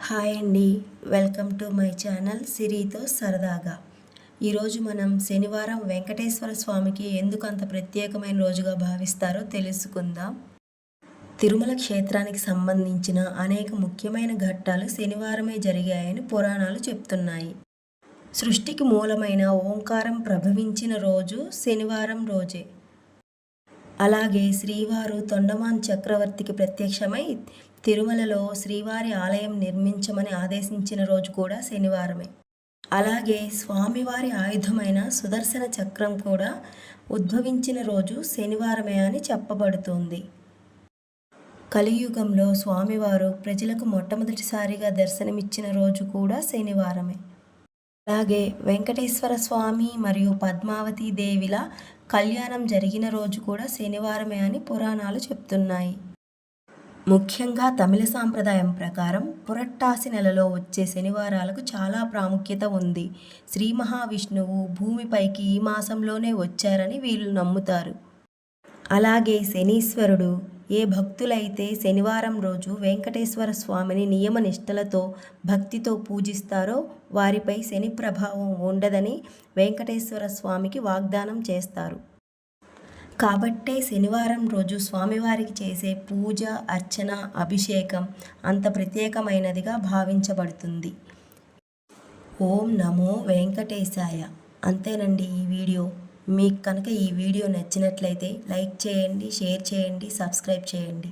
Hi అండి. Welcome to my channel సిరితో సరదాగా. ఈరోజు మనం శనివారం వెంకటేశ్వర స్వామికి ఎందుకు అంత ప్రత్యేకమైన రోజుగా భావిస్తారో తెలుసుకుందాం. తిరుమల క్షేత్రానికి సంబంధించిన అనేక ముఖ్యమైన ఘట్టాలు శనివారమే జరిగాయని పురాణాలు చెప్తున్నాయి. సృష్టికి మూలమైన ఓంకారం ప్రభవించిన రోజు శనివారం రోజే. అలాగే శ్రీవారు తొండమాన్ చక్రవర్తికి ప్రత్యక్షమై తిరుమలలో శ్రీవారి ఆలయం నిర్మించమని ఆదేశించిన రోజు కూడా శనివారమే. అలాగే స్వామివారి ఆయుధమైన సుదర్శన చక్రం కూడా ఉద్భవించిన రోజు శనివారమే అని చెప్పబడుతోంది. కలియుగంలో స్వామివారు ప్రజలకు మొట్టమొదటిసారిగా దర్శనమిచ్చిన రోజు కూడా శనివారమే. అలాగే వెంకటేశ్వర స్వామి మరియు పద్మావతి దేవిల కళ్యాణం జరిగిన రోజు కూడా శనివారమే అని పురాణాలు చెప్తున్నాయి. ముఖ్యంగా తమిళ సాంప్రదాయం ప్రకారం పురట్టాసి నెలలో వచ్చే శనివారాలకు చాలా ప్రాముఖ్యత ఉంది. శ్రీ మహావిష్ణువు భూమిపైకి ఈ మాసంలోనే వచ్చారని వీళ్ళు నమ్ముతారు. అలాగే శనీశ్వరుడు ఏ భక్తులైతే శనివారం రోజు వెంకటేశ్వర స్వామిని నియమ నిష్టలతో భక్తితో పూజిస్తారో వారిపై శని ప్రభావం ఉండదని వెంకటేశ్వర స్వామికి వాగ్దానం చేస్తారు. కాబట్టే శనివారం రోజు స్వామివారికి చేసే పూజ, అర్చన, అభిషేకం అంత ప్రత్యేకమైనదిగా భావించబడుతుంది. ఓం నమో వెంకటేశాయ. అంతేనండి ఈ వీడియో. మీకు కనుక ఈ వీడియో నచ్చినట్లయితే లైక్ చేయండి, షేర్ చేయండి, సబ్స్క్రైబ్ చేయండి.